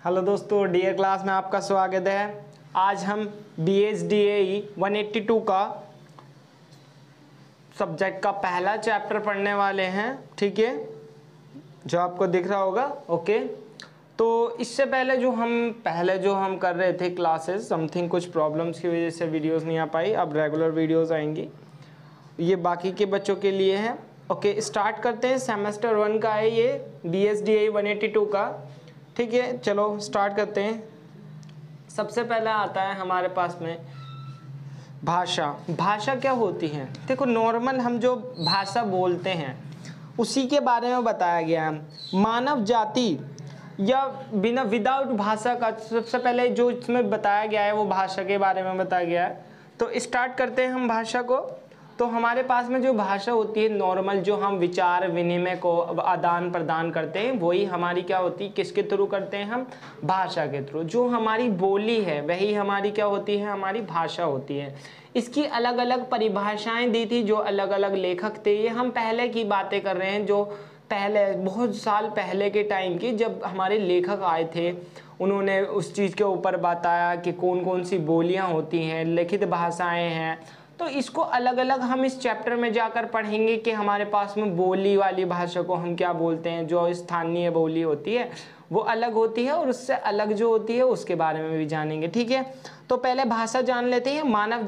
Hello दोस्तों, dear class में आपका स्वागत है। आज हम BSDAE 182 का सब्जेक्ट का पहला चैप्टर पढ़ने वाले हैं, ठीक है, जो आपको दिख रहा होगा। ओके, तो इससे पहले जो हम कर रहे थे क्लासेस, समथिंग कुछ प्रॉब्लम्स की वजह से वीडियोस नहीं आ पाई। अब रेगुलर वीडियोस आएंगी, ये बाकी के बच्चों के लिए है। ओके, स्टार्ट करते हैं। सेमेस्टर 1 का है ये BSDAE 182 का, ठीक है। चलो स्टार्ट करते हैं। सबसे पहला आता है हमारे पास में भाषा। भाषा क्या होती है? देखो, नॉर्मल हम जो भाषा बोलते हैं उसी के बारे में बताया गया है। मानव जाति या विदाउट भाषा का सबसे पहले जो इसमें बताया गया है वो भाषा के बारे में बताया गया है। तो स्टार्ट करते हैं हम भाषा को। तो हमारे पास में जो भाषा होती है नॉर्मल, जो हम विचार विनिमय को आदान प्रदान करते हैं, वही हमारी क्या होती है, किसके थ्रू करते हैं हम? भाषा के थ्रू। जो हमारी बोली है वही हमारी क्या होती है? हमारी भाषा होती है। इसकी अलग अलग परिभाषाएं दी थी जो अलग अलग लेखक थे। ये हम पहले की बातें कर रहे हैं, जो पहले बहुत साल पहले के टाइम की, जब हमारे लेखक आए थे, उन्होंने उस चीज़ के ऊपर बताया कि कौन कौन सी बोलियां होती हैं, लिखित भाषाएं हैं। तो इसको अलग अलग हम इस चैप्टर में जाकर पढ़ेंगे कि हमारे पास में बोली वाली भाषा को हम क्या बोलते हैं। जो स्थानीय बोली होती है वो अलग होती है, और उससे अलग जो होती है उसके बारे में भी जानेंगे, ठीक है। तो पहले भाषा जान लेते हैं। मानव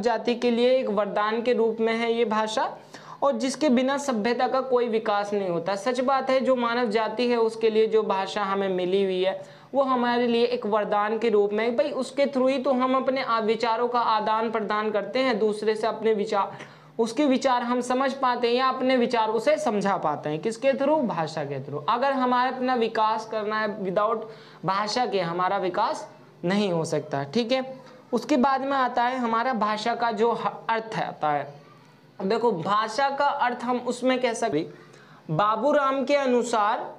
जाति के लिए एक वरदान के रूप में है ये भाषा, और जिसके बिना सभ्यता का कोई विकास नहीं होता। सच बात है, जो मानव जाति है उसके लिए जो भाषा हमें मिली हुई है वो हमारे लिए एक वरदान के रूप में, भाई उसके थ्रू ही तो हम अपने विचारों का आदान प्रदान करते हैं दूसरे से। अपने विचार, उसके विचार हम समझ पाते हैं या अपने विचार उसे समझा पाते हैं। किसके थ्रू? भाषा के थ्रू। अगर हमारा अपना विकास करना है, विदाउट भाषा के हमारा विकास नहीं हो सकता, ठीक है। उसके बाद में आता है हमारा भाषा का जो अर्थ आता है। देखो, भाषा का अर्थ हम उसमें कह सकते, बाबूराम के अनुसार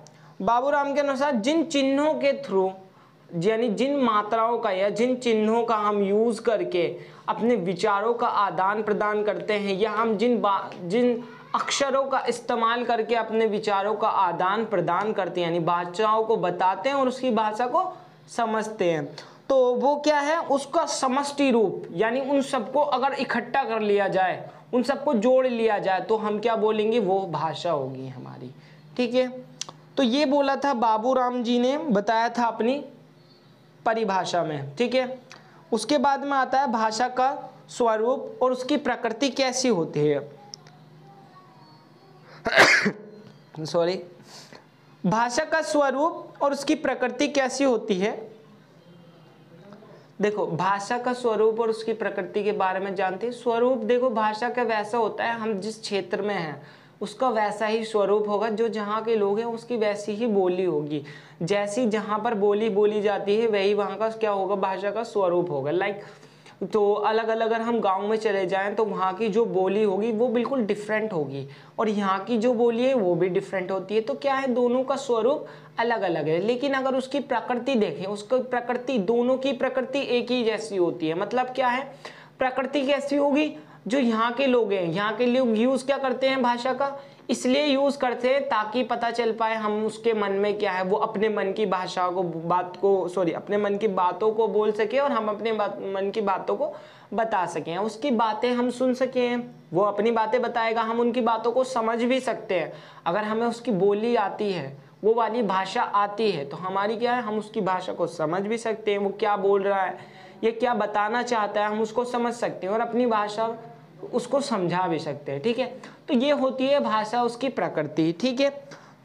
जिन चिन्हों के थ्रू, यानी जिन मात्राओं का या जिन चिन्हों का हम यूज करके अपने विचारों का आदान प्रदान करते हैं, या हम जिन अक्षरों का इस्तेमाल करके अपने विचारों का आदान प्रदान करते हैं, यानी भाषाओं को बताते हैं और उसकी भाषा को समझते हैं, तो वो क्या है? उसका समष्टि रूप, यानी उन सबको अगर इकट्ठा कर लिया जाए, उन सबको जोड़ लिया जाए, तो हम क्या बोलेंगे? वो भाषा होगी हमारी, ठीक है। तो ये बोला था बाबूराम जी ने, बताया था अपनी परिभाषा में, ठीक है। उसके बाद में आता है भाषा का स्वरूप और उसकी प्रकृति कैसी होती है। सॉरी, भाषा का स्वरूप और उसकी प्रकृति कैसी होती है। देखो, भाषा का स्वरूप और उसकी प्रकृति के बारे में जानते हैं। स्वरूप देखो, भाषा का वैसा होता है, हम जिस क्षेत्र में हैं उसका वैसा ही स्वरूप होगा। जो जहाँ के लोग हैं उसकी वैसी ही बोली होगी। जैसी जहाँ पर बोली बोली जाती है वही वहाँ का क्या होगा? भाषा का स्वरूप होगा। लाइक, तो अलग अलग अगर हम गांव में चले जाएं तो वहाँ की जो बोली होगी वो बिल्कुल डिफरेंट होगी, और यहाँ की जो बोली है वो भी डिफरेंट होती है। तो क्या है, दोनों का स्वरूप अलग अलग है। लेकिन अगर उसकी प्रकृति देखें, उसकी प्रकृति, दोनों की प्रकृति एक ही जैसी होती है। मतलब क्या है, प्रकृति कैसी होगी? जो यहाँ के लोग हैं, यहाँ के लोग यूज क्या करते हैं भाषा का? इसलिए यूज करते हैं ताकि पता चल पाए हम उसके मन में क्या है, वो अपने मन की भाषा को अपने मन की बातों को बोल सके और हम अपने मन की बातों को बता सकें, उसकी बातें हम सुन सकें। वो अपनी बातें बताएगा, हम उनकी बातों को समझ भी सकते हैं। अगर हमें उसकी बोली आती है, वो वाली भाषा आती है, तो हमारी क्या है, हम उसकी भाषा को समझ भी सकते हैं। वो क्या बोल रहा है, ये क्या बताना चाहता है, हम उसको समझ सकते हैं और अपनी भाषा उसको समझा भी सकते हैं, ठीक है। तो ये होती है भाषा, उसकी प्रकृति, ठीक है।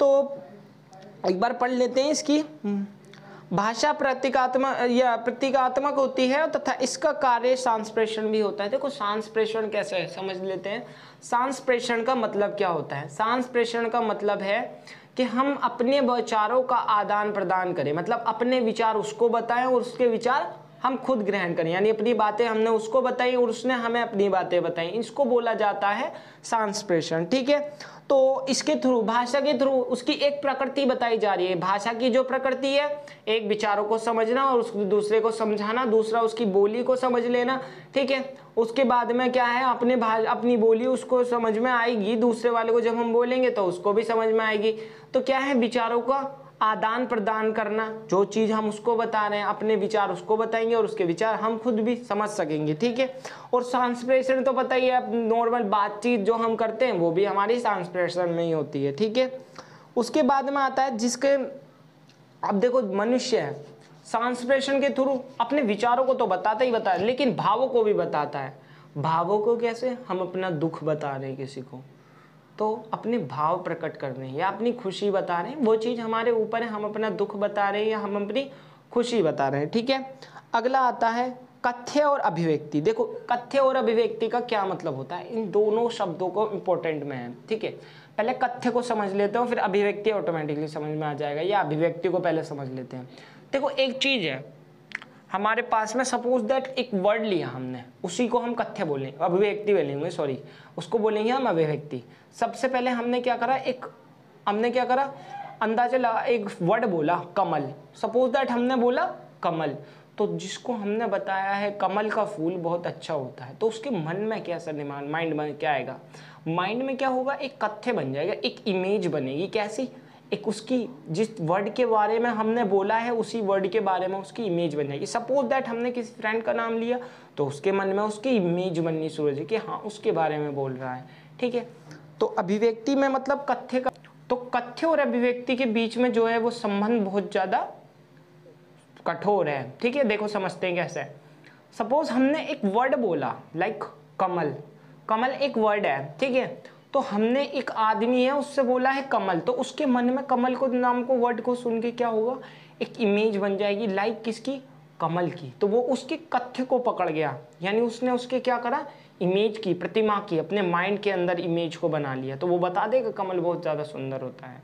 तो एक बार पढ़ लेते हैं इसकी। भाषा प्रतीकात्मक होती है तथा इसका कार्य सांस्प्रेषण भी होता है। देखो, सांस्प्रेषण कैसे है समझ लेते हैं। सांस्प्रेषण का मतलब क्या होता है? सांस्प्रेषण का मतलब है कि हम अपने विचारों का आदान प्रदान करें, मतलब अपने विचार उसको बताएं और उसके विचार हम खुद ग्रहण करें, यानी अपनी बातें हमने उसको बताई और उसने हमें अपनी बातें बताई। इसको बोला जाता है सांस्प्रेषण, ठीक है। तो इसके थ्रू, भाषा के थ्रू उसकी एक प्रकृति बताई जा रही है। भाषा की जो प्रकृति है, एक विचारों को समझना और दूसरे को समझाना, दूसरा उसकी बोली को समझ लेना, ठीक है। उसके बाद में क्या है, अपनी बोली उसको समझ में आएगी, दूसरे वाले को जब हम बोलेंगे तो उसको भी समझ में आएगी। तो क्या है, विचारों का आदान प्रदान करना, जो चीज़ हम उसको बता रहे हैं अपने विचार उसको बताएंगे और उसके विचार हम खुद भी समझ सकेंगे, ठीक है। और ट्रांसप्रेशन तो पता ही है, अब नॉर्मल बातचीत जो हम करते हैं वो भी हमारी ट्रांसप्रेशन में ही होती है, ठीक है। उसके बाद में आता है जिसके, अब देखो मनुष्य है, ट्रांसप्रेशन के थ्रू अपने विचारों को तो बताता ही बताता है, लेकिन भावों को भी बताता है। भावों को कैसे? हम अपना दुख बता रहे हैं किसी को तो अपने भाव प्रकट कर रहे हैं या अपनी खुशी बता रहे हैं, वो चीज़ हमारे ऊपर है, हम अपना दुख बता रहे हैं या हम अपनी खुशी बता रहे हैं, ठीक है। अगला आता है कथ्य और अभिव्यक्ति। देखो कथ्य और अभिव्यक्ति का क्या मतलब होता है, इन दोनों शब्दों को इंपॉर्टेंट में है, ठीक है। पहले कथ्य को समझ लेते हो, फिर अभिव्यक्ति ऑटोमेटिकली समझ में आ जाएगा, या अभिव्यक्ति को पहले समझ लेते हैं। देखो एक चीज़ है हमारे पास में, सपोज दैट एक वर्ड लिया हमने, उसी को हम कथ्य बोलेंगे, अभिव्यक्ति बोलेंगे, सॉरी उसको बोलेंगे हम अभिव्यक्ति। सबसे पहले हमने क्या करा, अंदाजा लगा, एक वर्ड बोला कमल, सपोज दैट हमने बोला कमल, तो जिसको हमने बताया है कमल का फूल बहुत अच्छा होता है, तो उसके मन में क्या सर, माइंड में क्या आएगा, माइंड में क्या होगा, एक कथ्य बन जाएगा, एक इमेज बनेगी। कैसी? एक उसकी, जिस वर्ड के बारे में हमने बोला है उसी वर्ड के बारे में उसकी इमेज बन जाएगी। सपोज दैट हमने किसी फ्रेंड का नाम लिया तो उसके मन में उसकी इमेज बननी शुरू हो जाएगी कि हाँ उसके बारे में बोल रहा है, ठीक है। तो अभिव्यक्ति में मतलब कथ्य का, तो कथ्य और अभिव्यक्ति के बीच में जो है वो संबंध बहुत ज़्यादा कठोर है, ठीक है। देखो समझते हैं कैसे। सपोज हमने एक वर्ड बोला लाइक कमल, कमल एक वर्ड है, ठीक है। तो हमने एक आदमी है उससे बोला है कमल, तो उसके मन में कमल को नाम को वर्ड को सुन के क्या होगा, एक इमेज बन जाएगी लाइक किसकी, कमल की। तो वो उसके कथ्य को पकड़ गया, यानी उसने उसके क्या करा, इमेज की, प्रतिमा की, अपने माइंड के अंदर इमेज को बना लिया, तो वो बता देगा कमल बहुत ज़्यादा सुंदर होता है।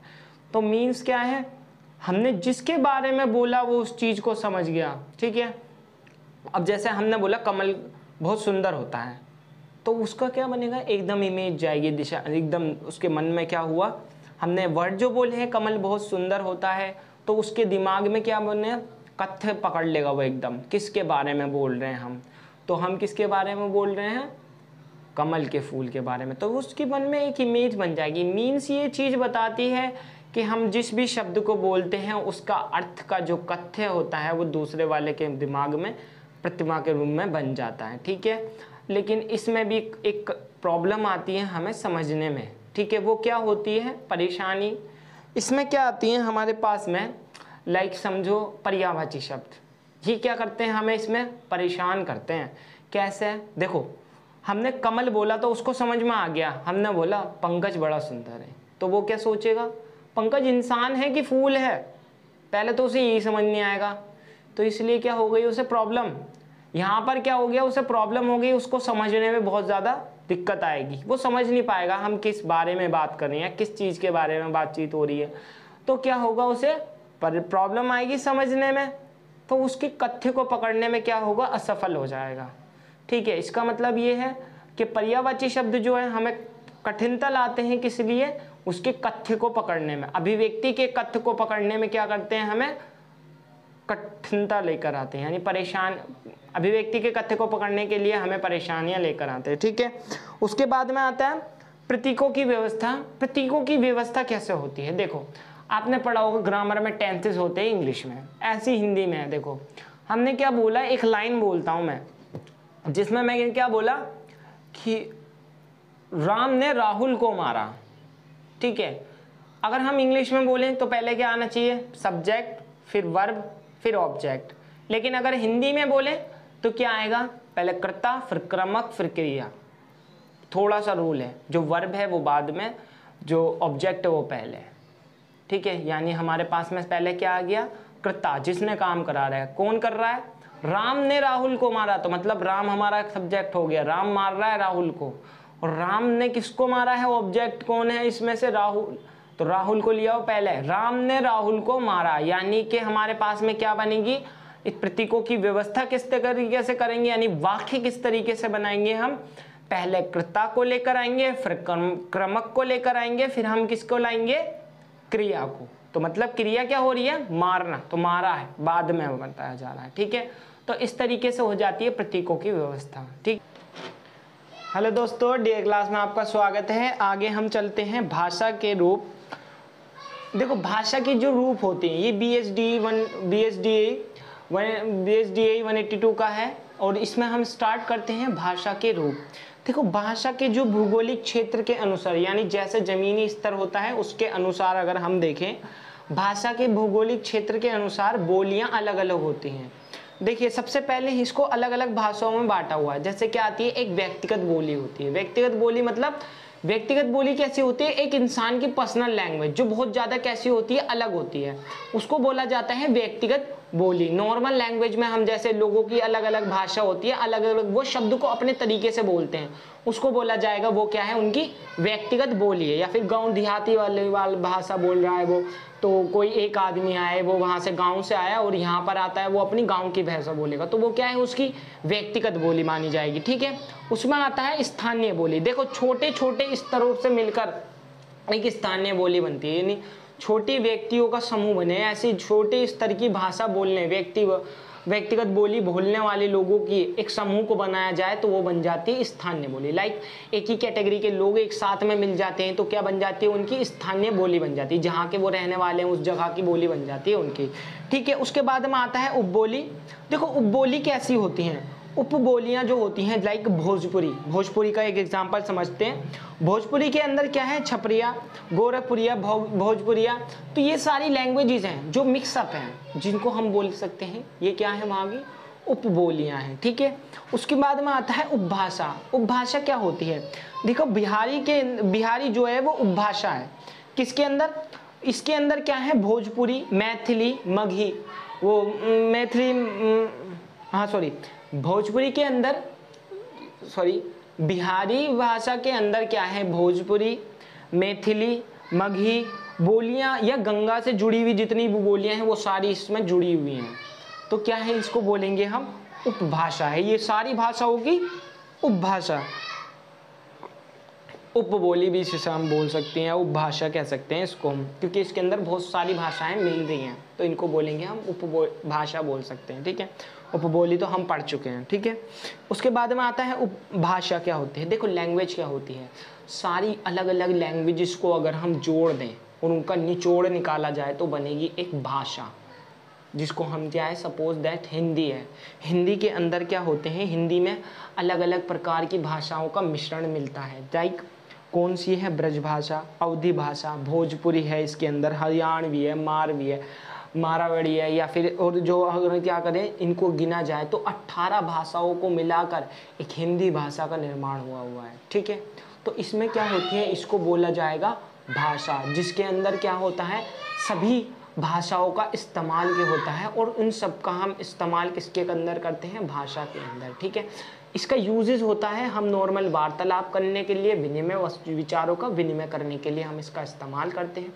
तो मीन्स क्या है, हमने जिसके बारे में बोला वो उस चीज़ को समझ गया, ठीक है। अब जैसे हमने बोला कमल बहुत सुंदर होता है, तो उसका क्या बनेगा, एकदम इमेज जाएगी, दिशा एकदम उसके मन में क्या हुआ, हमने वर्ड जो बोले हैं कमल बहुत सुंदर होता है, तो उसके दिमाग में क्या बने, कथ्य पकड़ लेगा वो एकदम, किसके बारे में बोल रहे हैं हम, तो हम किसके बारे में बोल रहे हैं, कमल के फूल के बारे में, तो उसके मन में एक इमेज बन जाएगी। मीन्स ये चीज़ बताती है कि हम जिस भी शब्द को बोलते हैं उसका अर्थ का जो कथ्य होता है वो दूसरे वाले के दिमाग में प्रतिमा के रूप में बन जाता है, ठीक है। लेकिन इसमें भी एक प्रॉब्लम आती है हमें समझने में, ठीक है। वो क्या होती है परेशानी, इसमें क्या आती है हमारे पास में, लाइक समझो पर्यायवाची शब्द, ये क्या करते हैं, हमें इसमें परेशान करते हैं। कैसे? देखो हमने कमल बोला तो उसको समझ में आ गया, हमने बोला पंकज बड़ा सुंदर है, तो वो क्या सोचेगा, पंकज इंसान है कि फूल है, पहले तो उसे यही समझ नहीं आएगा, तो इसलिए क्या हो गई उसे प्रॉब्लम। यहाँ पर क्या हो गया, उसे प्रॉब्लम हो गई, उसको समझने में बहुत ज़्यादा दिक्कत आएगी, वो समझ नहीं पाएगा हम किस बारे में बात कर रहे हैं, किस चीज़ के बारे में बातचीत हो रही है, तो क्या होगा, उसे प्रॉब्लम आएगी समझने में, तो उसके कथ्य को पकड़ने में क्या होगा, असफल हो जाएगा, ठीक है। इसका मतलब ये है कि पर्यायवाची शब्द जो है हमें कठिनता लाते हैं, किस लिए, उसके कथ्य को पकड़ने में। अभिव्यक्ति के कथ्य को पकड़ने में क्या करते हैं, हमें कठिनता लेकर आते हैं, यानी परेशान, अभिव्यक्ति के कथ्य को पकड़ने के लिए हमें परेशानियां लेकर आते हैं, ठीक है। उसके बाद में आता है प्रतीकों की व्यवस्था। प्रतीकों की व्यवस्था कैसे होती है, देखो आपने पढ़ा होगा ग्रामर में टेंसेस होते हैं इंग्लिश में, ऐसी हिंदी में है। देखो हमने क्या बोला, एक लाइन बोलता हूं मैं, जिसमें मैं क्या बोला कि राम ने राहुल को मारा, ठीक है। अगर हम इंग्लिश में बोलें तो पहले क्या आना चाहिए, सब्जेक्ट, फिर वर्ब, फिर ऑब्जेक्ट। लेकिन अगर हिंदी में बोले तो क्या आएगा, पहले कर्ता, फिर क्रमक, फिर क्रिया। थोड़ा सा रूल है, जो वर्ब है वो बाद में, जो ऑब्जेक्ट है वो पहले, ठीक है। यानी हमारे पास में पहले क्या आ गया, कर्ता, जिसने काम करा रहा है, कौन कर रहा है, राम ने राहुल को मारा, तो मतलब राम हमारा सब्जेक्ट हो गया, राम मार रहा है राहुल को, और राम ने किसको मारा है, ऑब्जेक्ट कौन है इसमें से, राहुल, तो राहुल को लिया हो पहले, राम ने राहुल को मारा, यानी कि हमारे पास में क्या बनेगी, इस प्रतीकों की व्यवस्था किस तरीके से करेंगे, यानी वाक्य किस तरीके से बनाएंगे हम, पहले कर्ता को लेकर आएंगे, फिर क्रमक को लेकर आएंगे, फिर हम किसको लाएंगे, क्रिया को। तो मतलब क्रिया क्या हो रही है, मारना, तो मारा है बाद में बताया जा रहा है, ठीक है। तो इस तरीके से हो जाती है प्रतीकों की व्यवस्था, ठीक। हेलो दोस्तों, डीए क्लास में आपका स्वागत है। आगे हम चलते हैं भाषा के रूप। देखो भाषा की जो रूप होते हैं, ये BSDA 182 का है और इसमें हम स्टार्ट करते हैं भाषा के रूप। देखो भाषा के जो भौगोलिक क्षेत्र के अनुसार, यानी जैसे जमीनी स्तर होता है उसके अनुसार अगर हम देखें, भाषा के भौगोलिक क्षेत्र के अनुसार बोलियां अलग अलग होती हैं। देखिए सबसे पहले इसको अलग अलग भाषाओं में बांटा हुआ है। जैसे क्या आती है, एक व्यक्तिगत बोली होती है। व्यक्तिगत बोली मतलब, व्यक्तिगत बोली कैसी होती है, एक इंसान की पर्सनल लैंग्वेज जो बहुत ज़्यादा कैसी होती है, अलग होती है, उसको बोला जाता है व्यक्तिगत बोली। नॉर्मल लैंग्वेज में हम जैसे लोगों की अलग अलग भाषा होती है, अलग अलग वो शब्द को अपने तरीके से बोलते हैं, उसको बोला जाएगा वो क्या है, उनकी व्यक्तिगत बोली है। या फिर गांव देहाती वाले भाषा बोल रहा है वो, तो कोई एक आदमी आए, वो वहाँ से गांव से आया और यहाँ पर आता है, वो अपनी गांव की भाषा बोलेगा, तो वो क्या है, उसकी व्यक्तिगत बोली मानी जाएगी। ठीक है, उसमें आता है स्थानीय बोली। देखो छोटे छोटे स्तरों से मिलकर एक स्थानीय बोली बनती है, यानी छोटे व्यक्तियों का समूह बने, ऐसी छोटे स्तर की भाषा बोलने, व्यक्तिगत बोली बोलने वाले लोगों की एक समूह को बनाया जाए तो वो बन जाती है स्थानीय बोली। लाइक एक ही कैटेगरी के लोग एक साथ में मिल जाते हैं तो क्या बन जाती है, उनकी स्थानीय बोली बन जाती है, जहाँ के वो रहने वाले हैं उस जगह की बोली बन जाती है उनकी। ठीक है, उसके बाद में आता है उपबोली। देखो उपबोली कैसी होती हैं, उपबोलियां जो होती हैं, लाइक भोजपुरी का एक एग्जांपल समझते हैं। भोजपुरी के अंदर क्या है, छपरिया, गोरखपुरिया, भोजपुरिया, तो ये सारी लैंग्वेजेस हैं जो मिक्सअप हैं, जिनको हम बोल सकते हैं ये क्या है, वहाँ की उपबोलियां हैं। ठीक है, उसके बाद में आता है उपभाषा। उपभाषा क्या होती है, देखो बिहारी जो है वो उपभाषा है। किसके अंदर, इसके अंदर क्या है, भोजपुरी, मैथिली, मगही, वो भोजपुरी के अंदर, बिहारी भाषा के अंदर क्या है, भोजपुरी, मैथिली, मगही बोलियां या गंगा से जुड़ी हुई जितनी भी बोलियां हैं वो सारी इसमें जुड़ी हुई हैं, तो क्या है, इसको बोलेंगे हम उपभाषा है। ये सारी भाषाओं की उपभाषा, उपबोली भी इसे हम बोल सकते हैं, उपभाषा कह सकते हैं इसको हम, क्योंकि इसके अंदर बहुत सारी भाषाएं मिल रही हैं, तो इनको बोलेंगे हम उपभाषा बोल सकते हैं। ठीक है, उपबोली तो हम पढ़ चुके हैं। ठीक है, उसके बाद में आता है उपभाषा क्या होती है। देखो लैंग्वेज क्या होती है, सारी अलग अलग लैंग्वेजेस को अगर हम जोड़ दें और उनका निचोड़ निकाला जाए तो बनेगी एक भाषा, जिसको हम क्या है, सपोज दैट हिंदी है। हिंदी के अंदर क्या होते हैं, हिंदी में अलग अलग प्रकार की भाषाओं का मिश्रण मिलता है। लाइक कौन सी है, ब्रजभाषा, अवधी भाषा, भोजपुरी है, इसके अंदर हरियाणवी है, मारवी है, मारावाड़ी है, या फिर और जो अगर क्या करें इनको गिना जाए तो 18 भाषाओं को मिलाकर एक हिंदी भाषा का निर्माण हुआ है। ठीक है, तो इसमें क्या होती है, इसको बोला जाएगा भाषा, जिसके अंदर क्या होता है, सभी भाषाओं का इस्तेमाल के होता है, और उन सब का हम इस्तेमाल किसके अंदर करते हैं, भाषा के अंदर। ठीक है, इसका यूजेज होता है, हम नॉर्मल वार्तालाप करने के लिए, विनिमय विचारों का विनिमय करने के लिए हम इसका इस्तेमाल करते हैं।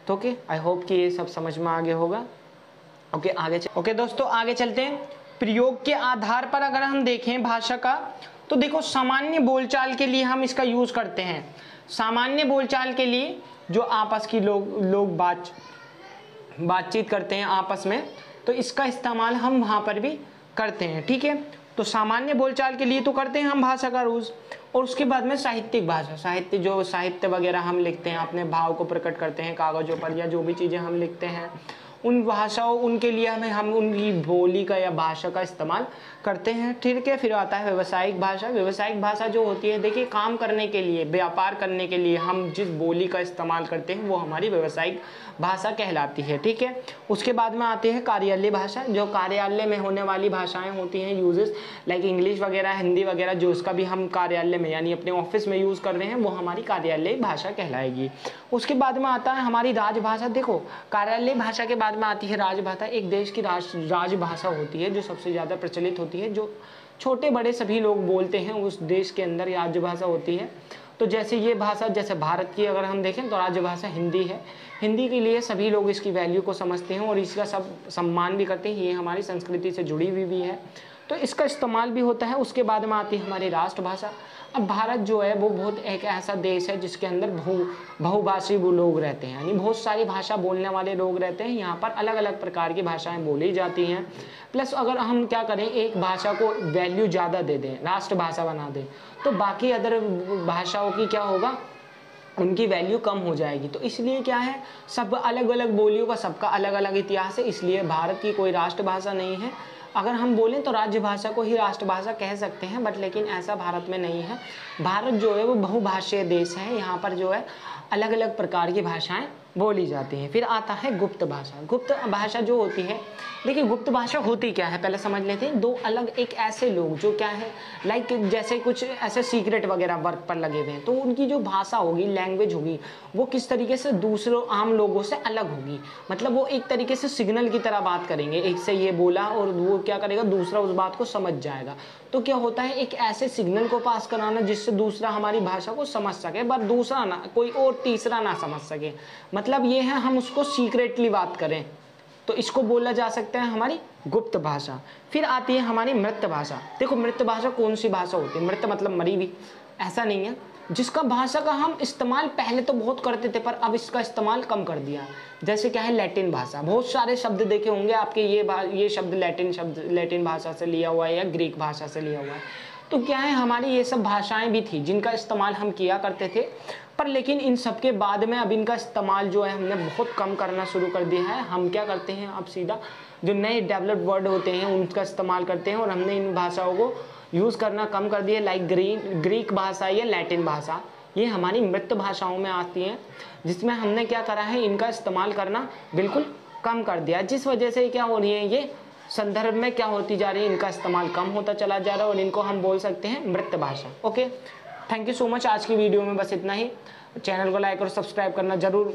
तो ओके, आई होप कि ये सब समझ में आगे होगा। ओके दोस्तों, आगे चलते हैं। प्रयोग के आधार पर अगर हम देखें भाषा का, तो देखो सामान्य बोलचाल के लिए हम इसका यूज करते हैं। सामान्य बोलचाल के लिए जो आपस की लोग बातचीत करते हैं आपस में, तो इसका इस्तेमाल हम वहाँ पर भी करते हैं। ठीक है, तो सामान्य बोलचाल के लिए तो करते हैं हम भाषा का यूज। और उसके बाद में साहित्यिक भाषा, साहित्य वगैरह हम लिखते हैं, अपने भाव को प्रकट करते हैं कागजों पर, या जो भी चीज़ें हम लिखते हैं उन भाषाओं, उनके लिए हम उनकी बोली का या भाषा का इस्तेमाल करते हैं। ठीक है, फिर आता है व्यावसायिक भाषा। व्यावसायिक भाषा जो होती है, देखिए काम करने के लिए, व्यापार करने के लिए हम जिस बोली का इस्तेमाल करते हैं वो हमारी व्यावसायिक भाषा कहलाती है। ठीक है, उसके बाद में आते हैं कार्यालय भाषा, जो कार्यालय में होने वाली भाषाएं होती हैं, यूजेस लाइक इंग्लिश वगैरह, हिंदी वगैरह, जो उसका भी हम कार्यालय में यानी अपने ऑफिस में यूज़ कर रहे हैं, वो हमारी कार्यालय भाषा कहलाएगी। उसके बाद में आता है हमारी राजभाषा। देखो कार्यालय भाषा के बाद में आती है राजभाषा। एक देश की राजभाषा होती है जो सबसे ज़्यादा प्रचलित होती है, जो छोटे बड़े सभी लोग बोलते हैं, उस देश के अंदर राजभाषा होती है। तो जैसे ये भाषा, जैसे भारत की अगर हम देखें तो राजभाषा हिंदी है। हिंदी के लिए सभी लोग इसकी वैल्यू को समझते हैं और इसका सब सम्मान भी करते हैं, ये हमारी संस्कृति से जुड़ी हुई भी है, तो इसका इस्तेमाल भी होता है। उसके बाद में आती है हमारी राष्ट्रभाषा। अब भारत जो है वो बहुत एक ऐसा देश है जिसके अंदर बहुभाषी वो लोग रहते हैं, यानी बहुत सारी भाषा बोलने वाले लोग रहते हैं। यहाँ पर अलग अलग प्रकार की भाषाएं बोली जाती हैं। प्लस अगर हम क्या करें, एक भाषा को वैल्यू ज़्यादा दे दें, राष्ट्रभाषा बना दें, तो बाकी अदर भाषाओं की क्या होगा, उनकी वैल्यू कम हो जाएगी। तो इसलिए क्या है, सब अलग अलग बोलियों का सबका अलग अलग इतिहास है, इसलिए भारत की कोई राष्ट्रभाषा नहीं है। अगर हम बोलें तो राज्य भाषा को ही राष्ट्रभाषा कह सकते हैं, बट लेकिन ऐसा भारत में नहीं है। भारत जो है वो बहुभाषीय देश है, यहाँ पर जो है अलग अलग प्रकार की भाषाएं बोली जाती हैं। फिर आता है गुप्त भाषा। गुप्त भाषा जो होती है, देखिए गुप्त भाषा होती क्या है पहले समझ लेते हैं। दो अलग एक ऐसे लोग जो क्या है लाइक जैसे कुछ ऐसे सीक्रेट वगैरह वर्क पर लगे हुए हैं, तो उनकी जो भाषा होगी, लैंग्वेज होगी, वो किस तरीके से दूसरों आम लोगों से अलग होगी। मतलब वो एक तरीके से सिग्नल की तरह बात करेंगे, एक से ये बोला और वो क्या करेगा, दूसरा उस बात को समझ जाएगा। तो क्या होता है, एक ऐसे सिग्नल को पास कराना जिससे दूसरा हमारी भाषा को समझ सके, बट दूसरा ना, कोई और तीसरा ना समझ सके। मतलब ये है हम उसको सीक्रेटली बात करें, तो इसको बोला जा सकता है हमारी गुप्त भाषा। फिर आती है हमारी मृत भाषा। देखो मृत भाषा कौन सी भाषा होती है, मृत मतलब मरी हुई, ऐसा नहीं है, जिसका भाषा का हम इस्तेमाल पहले तो बहुत करते थे पर अब इसका इस्तेमाल कम कर दिया। जैसे क्या है लैटिन भाषा, बहुत सारे शब्द देखे होंगे आपके, ये शब्द लैटिन भाषा से लिया हुआ है या ग्रीक भाषा से लिया हुआ है। तो क्या है, हमारी ये सब भाषाएं भी थी जिनका इस्तेमाल हम किया करते थे, पर लेकिन इन सब के बाद में अब इनका इस्तेमाल जो है हमने बहुत कम करना शुरू कर दिया है। हम क्या करते हैं, अब सीधा जो नए डेवलप्ड वर्ड होते हैं उनका इस्तेमाल करते हैं, और हमने इन भाषाओं को यूज़ करना कम कर दिया। लाइक ग्रीक भाषा या लैटिन भाषा, ये हमारी मृत भाषाओं में आती हैं, जिसमें हमने क्या करा है, इनका इस्तेमाल करना बिल्कुल कम कर दिया, जिस वजह से क्या हो रही है, ये संदर्भ में क्या होती जा रही है, इनका इस्तेमाल कम होता चला जा रहा है और इनको हम बोल सकते हैं मृत भाषा। Okay, thank you so much. आज की वीडियो में बस इतना ही। चैनल को लाइक और सब्सक्राइब करना जरूर